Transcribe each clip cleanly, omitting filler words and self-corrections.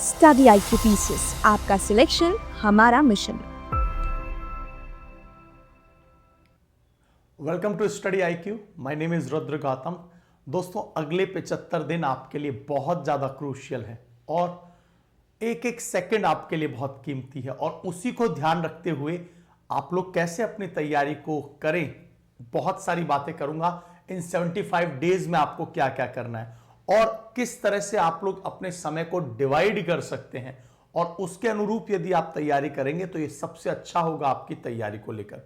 Study IQ pieces, आपका selection हमारा mission. Welcome to study IQ। My name is Rudra Gautam. दोस्तों, अगले 75 दिन आपके लिए बहुत ज्यादा क्रूशियल है और एक एक सेकंड आपके लिए बहुत कीमती है, और उसी को ध्यान रखते हुए आप लोग कैसे अपनी तैयारी को करें, बहुत सारी बातें करूंगा। इन 75 डेज में आपको क्या क्या करना है और किस तरह से आप लोग अपने समय को डिवाइड कर सकते हैं, और उसके अनुरूप यदि आप तैयारी करेंगे तो ये सबसे अच्छा होगा आपकी तैयारी को लेकर।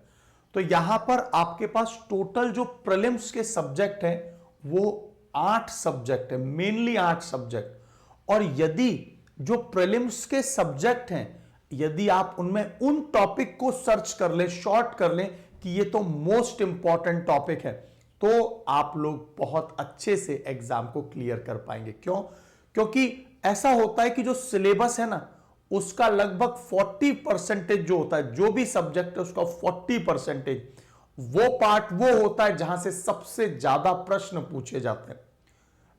तो यहां पर आपके पास टोटल जो प्रीलिम्स के सब्जेक्ट हैं वो 8 सब्जेक्ट है, मेनली 8 सब्जेक्ट। और यदि जो प्रीलिम्स के सब्जेक्ट हैं, यदि आप उनमें उन टॉपिक को सर्च कर लें, शॉर्ट कर लें कि ये तो मोस्ट इंपॉर्टेंट टॉपिक है, तो आप लोग बहुत अच्छे से एग्जाम को क्लियर कर पाएंगे। क्यों? क्योंकि ऐसा होता है कि जो सिलेबस है ना, उसका लगभग 40% जो होता है, जो भी सब्जेक्ट है उसका 40% वो पार्ट वो होता है जहां से सबसे ज्यादा प्रश्न पूछे जाते हैं।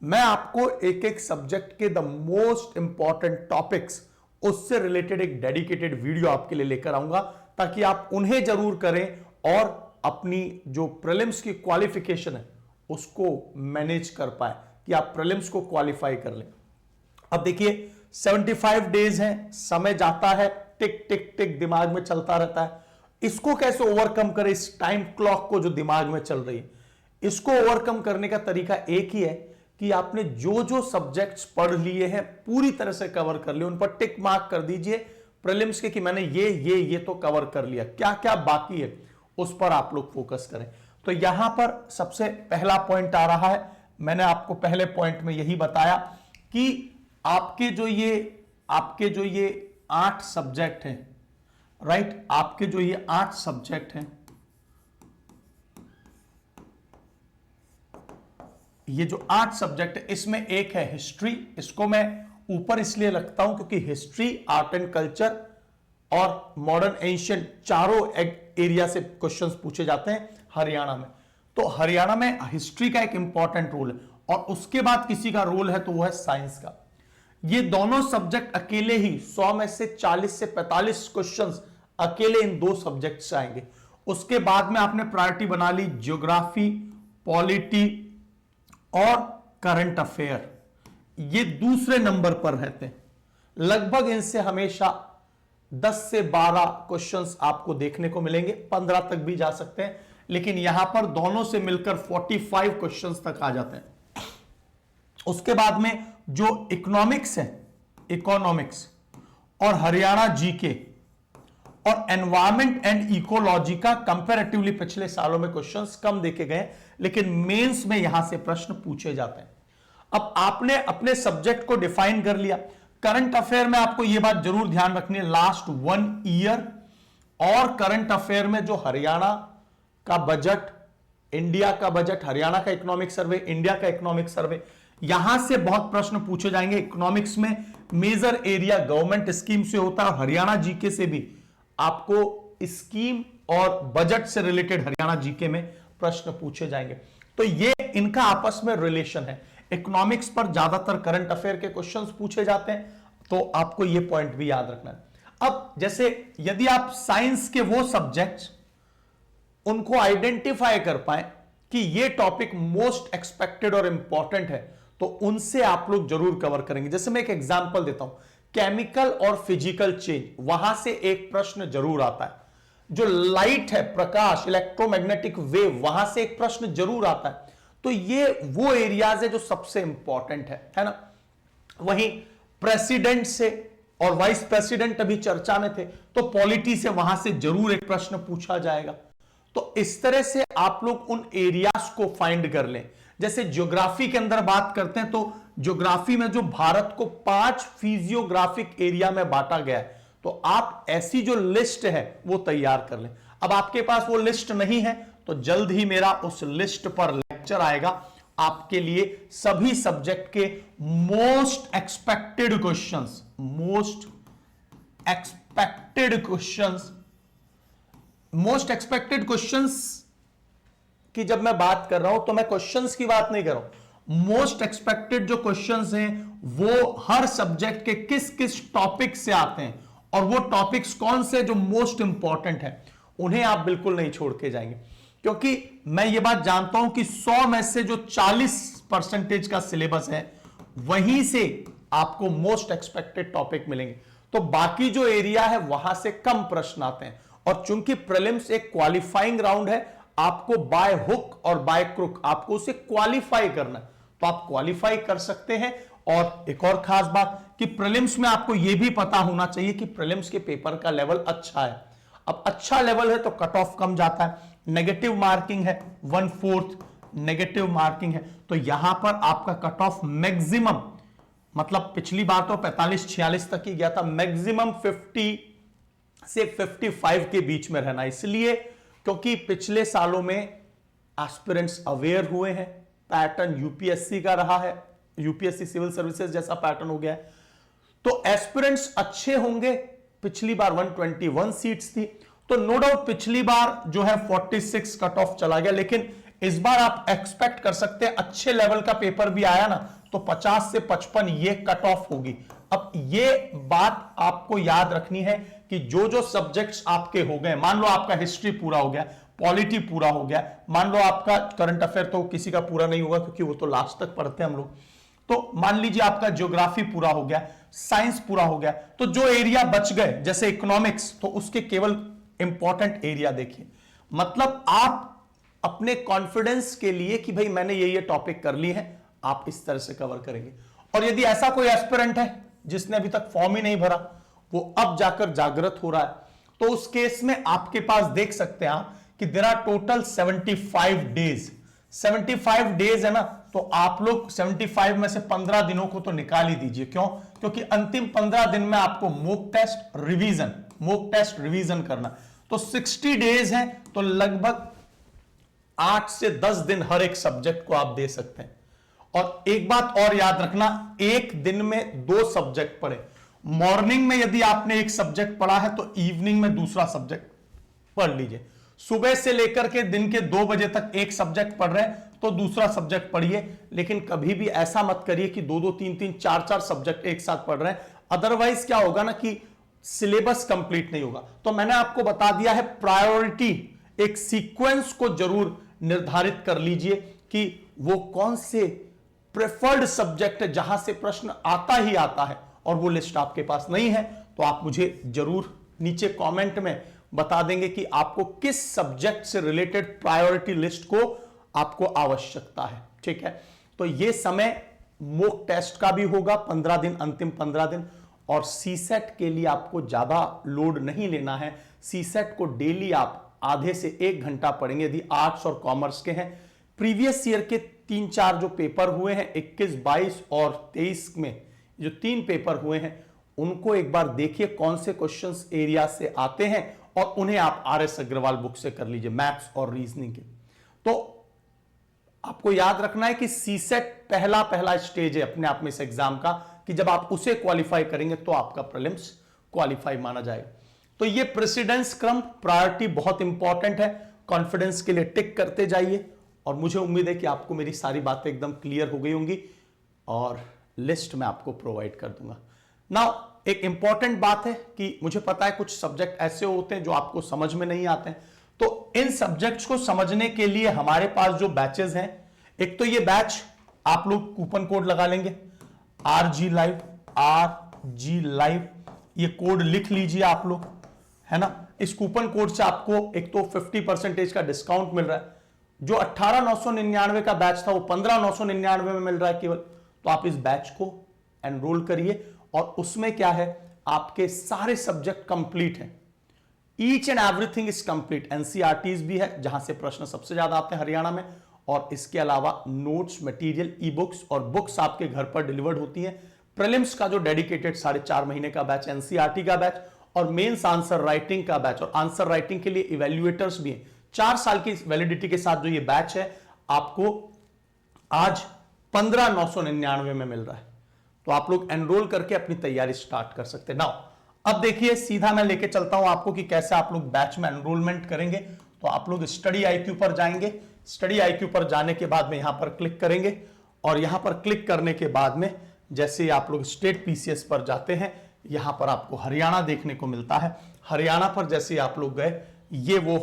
मैं आपको एक एक सब्जेक्ट के द मोस्ट इंपॉर्टेंट टॉपिक्स, उससे रिलेटेड एक डेडिकेटेड वीडियो आपके लिए लेकर आऊंगा, ताकि आप उन्हें जरूर करें और अपनी जो प्रीलिम्स की क्वालिफिकेशन है उसको मैनेज कर पाए, कि आप प्रीलिम्स को क्वालिफाई कर लें। अब देखिए, 75 डेज हैं, समय जाता है, टिक टिक टिक दिमाग में चलता रहता है। इसको कैसे ओवरकम करें, इस टाइम क्लॉक को जो दिमाग में चल रही है, इसको ओवरकम करने का तरीका एक ही है कि आपने जो जो सब्जेक्ट्स पढ़ लिए हैं पूरी तरह से कवर कर लिए, उन पर टिक मार्क कर दीजिए प्रीलिम्स के कि मैंने ये तो कवर कर लिया, क्या क्या बाकी है उस पर आप लोग फोकस करें। तो यहां पर सबसे पहला पॉइंट आ रहा है, मैंने आपको पहले पॉइंट में यही बताया कि आपके जो ये 8 सब्जेक्ट हैं, राइट, आपके जो ये 8 सब्जेक्ट हैं, ये जो 8 सब्जेक्ट है, इसमें एक है हिस्ट्री। इसको मैं ऊपर इसलिए रखता हूं क्योंकि हिस्ट्री, आर्ट एंड कल्चर और मॉडर्न एंशिएंट चारों एरिया से क्वेश्चंस पूछे जाते हैं हरियाणा में। तो हरियाणा में हिस्ट्री का एक इंपॉर्टेंट रोल है, और उसके बाद किसी का रोल है तो वो है साइंस का। ये दोनों सब्जेक्ट अकेले ही 100 में से 40 से 45 क्वेश्चंस अकेले इन दो सब्जेक्ट से आएंगे। उसके बाद में आपने प्रायोरिटी बना ली ज्योग्राफी, पॉलिटी और करंट अफेयर, ये दूसरे नंबर पर रहते हैं। लगभग इनसे हमेशा 10 से 12 क्वेश्चंस आपको देखने को मिलेंगे, 15 तक भी जा सकते हैं, लेकिन यहां पर दोनों से मिलकर 45 क्वेश्चंस तक आ जाते हैं। उसके बाद में जो इकोनॉमिक्स है, इकोनॉमिक्स और हरियाणा जीके और एनवायरमेंट एंड इकोलॉजी का कंपैरेटिवली पिछले सालों में क्वेश्चंस कम देखे गए, लेकिन मेंस में यहां से प्रश्न पूछे जाते हैं। अब आपने अपने सब्जेक्ट को डिफाइन कर लिया। करंट अफेयर में आपको यह बात जरूर ध्यान रखनी है, लास्ट 1 ईयर और करंट अफेयर में जो हरियाणा का बजट, इंडिया का बजट, हरियाणा का इकोनॉमिक सर्वे, इंडिया का इकोनॉमिक सर्वे, यहां से बहुत प्रश्न पूछे जाएंगे। इकोनॉमिक्स में मेजर एरिया गवर्नमेंट स्कीम से होता है, और हरियाणा जीके से भी आपको स्कीम और बजट से रिलेटेड हरियाणा जीके में प्रश्न पूछे जाएंगे। तो ये इनका आपस में रिलेशन है। इकोनॉमिक्स पर ज्यादातर करंट अफेयर के क्वेश्चंस पूछे जाते हैं, तो आपको ये पॉइंट भी याद रखना है। अब जैसे यदि आप साइंस के वो सब्जेक्ट्स उनको आइडेंटिफाई कर पाए कि ये टॉपिक मोस्ट एक्सपेक्टेड और इंपॉर्टेंट है, तो उनसे आप लोग जरूर कवर करेंगे। जैसे मैं एक एग्जांपल देता हूं, केमिकल और फिजिकल चेंज, वहां से एक प्रश्न जरूर आता है। जो लाइट है, प्रकाश, इलेक्ट्रोमैग्नेटिक वेव, वहां से एक प्रश्न जरूर आता है। तो ये वो एरियाज है जो सबसे इंपॉर्टेंट है ना। वहीं प्रेसिडेंट से और वाइस प्रेसिडेंट अभी चर्चा में थे, तो पॉलिटी से वहां से जरूर एक प्रश्न पूछा जाएगा। तो इस तरह से आप लोग उन एरियाज को फाइंड कर लें। जैसे ज्योग्राफी के अंदर बात करते हैं, तो ज्योग्राफी में जो भारत को 5 फिजियोग्राफिक एरिया में बांटा गया है, तो आप ऐसी जो लिस्ट है वो तैयार कर लें। अब आपके पास वो लिस्ट नहीं है, तो जल्द ही मेरा उस लिस्ट पर लेक्चर आएगा आपके लिए, सभी सब्जेक्ट के most expected questions, most expected questions की जब मैं बात कर रहा हूं, तो मैं क्वेश्चंस की बात नहीं कर रहा हूं, मोस्ट एक्सपेक्टेड जो क्वेश्चंस हैं वो हर सब्जेक्ट के किस किस टॉपिक से आते हैं और वो टॉपिक्स कौन से जो मोस्ट इंपॉर्टेंट है उन्हें आप बिल्कुल नहीं छोड़ के जाएंगे, क्योंकि मैं ये बात जानता हूं कि 100 में से जो 40% का सिलेबस है वहीं से आपको मोस्ट एक्सपेक्टेड टॉपिक मिलेंगे, तो बाकी जो एरिया है वहां से कम प्रश्न आते हैं। और चूंकि प्रीलिम्स एक क्वालिफाइंग राउंड है, आपको बाय हुक और बाय क्रुक आपको उसे क्वालिफाई करना, तो आप क्वालिफाई कर सकते हैं। और एक और खास बात कि प्रीलिम्स में आपको यह भी पता होना चाहिए कि प्रीलिम्स के पेपर का लेवल अच्छा है। अब अच्छा लेवल है तो कट ऑफ कम जाता है, नेगेटिव मार्किंग है 1/4 नेगेटिव मार्किंग है, तो यहां पर आपका कट ऑफ मैक्सिमम, मतलब पिछली बार तो 45-46 तक ही गया था, मैक्सिमम 50 से 55 के बीच में रहना, इसलिए क्योंकि पिछले सालों में एस्पिरेंट्स अवेयर हुए हैं, पैटर्न यूपीएससी का रहा है, यूपीएससी सिविल सर्विसेज जैसा पैटर्न हो गया है, तो एस्पिरेंट्स अच्छे होंगे। पिछली बार 121 सीट्स थी, तो नो डाउट पिछली बार जो है 46 कट ऑफ चला गया, लेकिन इस बार आप एक्सपेक्ट कर सकते हैं अच्छे लेवल का पेपर भी आया ना तो 50 से 55 ये कट ऑफ होगी। अब ये बात आपको याद रखनी है कि जो जो सब्जेक्ट्स आपके हो गए, मान लो आपका हिस्ट्री पूरा हो गया, पॉलिटी पूरा हो गया, मान लो आपका करंट अफेयर तो किसी का पूरा नहीं होगा क्योंकि वो तो लास्ट तक पढ़ते हैं हम लोग, तो मान लीजिए आपका ज्योग्राफी पूरा हो गया, साइंस पूरा हो गया, तो जो एरिया बच गए जैसे इकोनॉमिक्स, तो उसके केवल इंपॉर्टेंट एरिया देखिए, मतलब आप अपने कॉन्फिडेंस के लिए कि भाई मैंने ये टॉपिक कर लिए हैं, आप इस तरह से कवर करेंगे। और यदि ऐसा कोई एस्पिरेंट है जिसने अभी तक फॉर्म ही नहीं भरा, वो अब जाकर जागृत हो रहा है, तो उस केस में आपके पास देख सकते हैं आप कि there are total 75 days, 75 days है ना, तो आप लोग 75 में से 15 दिनों को तो निकाल ही दीजिए। क्यों? क्योंकि अंतिम 15 दिन में आपको मॉक टेस्ट रिवीजन करना, तो 60 डेज है, तो लगभग 8 से 10 दिन हर एक सब्जेक्ट को आप दे सकते हैं। और एक बात और याद रखना, एक दिन में 2 सब्जेक्ट पढ़े, मॉर्निंग में यदि आपने एक सब्जेक्ट पढ़ा है तो इवनिंग में दूसरा सब्जेक्ट पढ़ लीजिए। सुबह से लेकर के दिन के 2 बजे तक एक सब्जेक्ट पढ़ रहे हैं तो दूसरा सब्जेक्ट पढ़िए, लेकिन कभी भी ऐसा मत करिए कि 2-2, 3-3, 4-4 सब्जेक्ट एक साथ पढ़ रहे हैं, अदरवाइज क्या होगा ना कि सिलेबस कंप्लीट नहीं होगा। तो मैंने आपको बता दिया है, प्रायोरिटी एक सीक्वेंस को जरूर निर्धारित कर लीजिए कि वो कौन से प्रेफर्ड सब्जेक्ट है जहां से प्रश्न आता ही आता है, और वो लिस्ट आपके पास नहीं है तो आप मुझे जरूर नीचे कमेंट में बता देंगे कि आपको किस सब्जेक्ट से रिलेटेड प्रायोरिटी लिस्ट को आपको आवश्यकता है। ठीक है, तो ये समय मॉक टेस्ट का भी होगा 15 दिन, अंतिम 15 दिन, और सीसेट के लिए आपको ज्यादा लोड नहीं लेना है। सीसेट को डेली आप आधे से 1 घंटा पढ़ेंगे यदि आर्ट्स और कॉमर्स के हैं। प्रीवियस ईयर के 3-4 जो पेपर हुए हैं 21, 22 और 23 में जो 3 पेपर हुए हैं उनको एक बार देखिए कौन से क्वेश्चंस एरिया से आते हैं, और उन्हें आप RS अग्रवाल बुक से कर लीजिए, मैथ्स और रीजनिंग के। तो आपको याद रखना है कि सीसेट पहला स्टेज है अपने आप में इस एग्जाम का, कि जब आप उसे क्वालिफाई करेंगे तो आपका प्रीलिम्स क्वालिफाई माना जाएगा। तो ये प्रेसिडेंस क्रम, प्रायोरिटी बहुत इंपॉर्टेंट है, कॉन्फिडेंस के लिए टिक करते जाइए, और मुझे उम्मीद है कि आपको मेरी सारी बातें एकदम क्लियर हो गई होंगी, और लिस्ट मैं आपको प्रोवाइड कर दूंगा। नाउ एक इंपॉर्टेंट बात है कि मुझे पता है कुछ सब्जेक्ट ऐसे होते हैं जो आपको समझ में नहीं आते हैं, तो इन सब्जेक्ट्स को समझने के लिए हमारे पास जो बैचेस हैं, एक तो ये बैच आप लोग कूपन कोड लगा लेंगे RG लाइव, ये कोड लिख लीजिए आप लोग, है ना। इस कूपन कोड से आपको एक तो 50% का डिस्काउंट मिल रहा है, जो 18,999 का बैच था वो 15,999 में मिल रहा है केवल। तो आप इस बैच को एनरोल करिए, और उसमें क्या है, आपके सारे सब्जेक्ट कंप्लीट हैं, each and everything is complete. NCERTs भी है जहां से प्रश्न सबसे ज्यादा आते हैं हरियाणा में, और इसके अलावा नोट्स, मटेरियल, ई बुक्स और बुक्स आपके घर पर डिलीवर्ड होती हैं। प्रीलिम्स का जो डेडिकेटेड 4.5 महीने का बैच, एनसीईआरटी का बैच, और मेंस आंसर राइटिंग का बैच, और आंसर राइटिंग के लिए इवैल्यूएटर्स भी हैं 4 साल की वैलिडिटी के साथ। जो ये बैच है आपको आज 15,999 में मिल रहा है, तो आप लोग एनरोल करके अपनी तैयारी स्टार्ट कर सकते हैं। नाउ अब देखिए, सीधा मैं लेके चलता हूं आपको कि कैसे आप लोग बैच में एनरोलमेंट करेंगे। तो आप लोग स्टडी IQ पर जाएंगे, स्टडी IQ पर जाने के बाद में यहां पर क्लिक करेंगे, और यहां पर क्लिक करने के बाद में जैसे आप लोग स्टेट पीसीएस पर जाते हैं, यहां पर आपको हरियाणा देखने को मिलता है। हरियाणा पर जैसे आप लोग गए, ये वो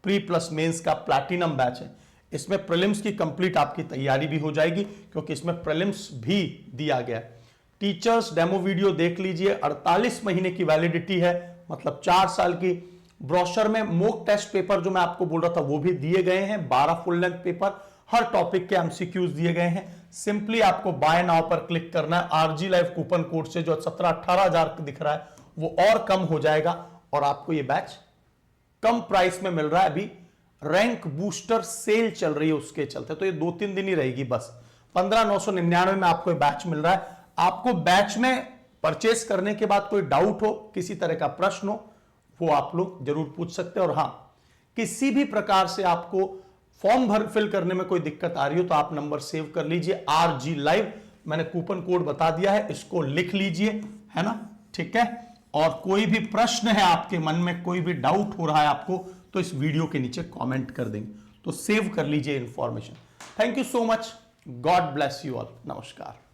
प्री प्लस मेंस का प्लैटिनम बैच है। इसमें प्रीलिम्स की कंप्लीट आपकी तैयारी भी हो जाएगी, क्योंकि इसमें प्रीलिम्स भी दिया गया है। टीचर्स डेमो वीडियो देख लीजिए, 48 महीने की वैलिडिटी है, मतलब 4 साल की। ब्रोशर में मॉक टेस्ट पेपर जो मैं आपको बोल रहा था वो भी दिए गए हैं, 12 फुल लेंथ पेपर, हर टॉपिक के एमसीक्यूज दिए गए हैं। सिंपली आपको बाय नाउ पर क्लिक करना है। आरजी लाइव कूपन कोड से जो 17-18 हजार दिख रहा है वो और कम हो जाएगा, और आपको ये बैच कम प्राइस में मिल रहा है। अभी रैंक बूस्टर सेल चल रही है, उसके चलते तो ये 2-3 दिन ही रहेगी बस। 15,999 में आपको ये बैच मिल रहा है। आपको बैच में परचेस करने के बाद कोई डाउट हो, किसी तरह का प्रश्न हो, वो आप लोग जरूर पूछ सकते हैं। और हां, किसी भी प्रकार से आपको फॉर्म फिल करने में कोई दिक्कत आ रही हो तो आप नंबर सेव कर लीजिए, RG लाइव, मैंने कूपन कोड बता दिया है, इसको लिख लीजिए, है ना, ठीक है। और कोई भी प्रश्न है आपके मन में, कोई भी डाउट हो रहा है आपको, तो इस वीडियो के नीचे कमेंट कर देंगे, तो सेव कर लीजिए information. Thank you so much, God bless you all, नमस्कार।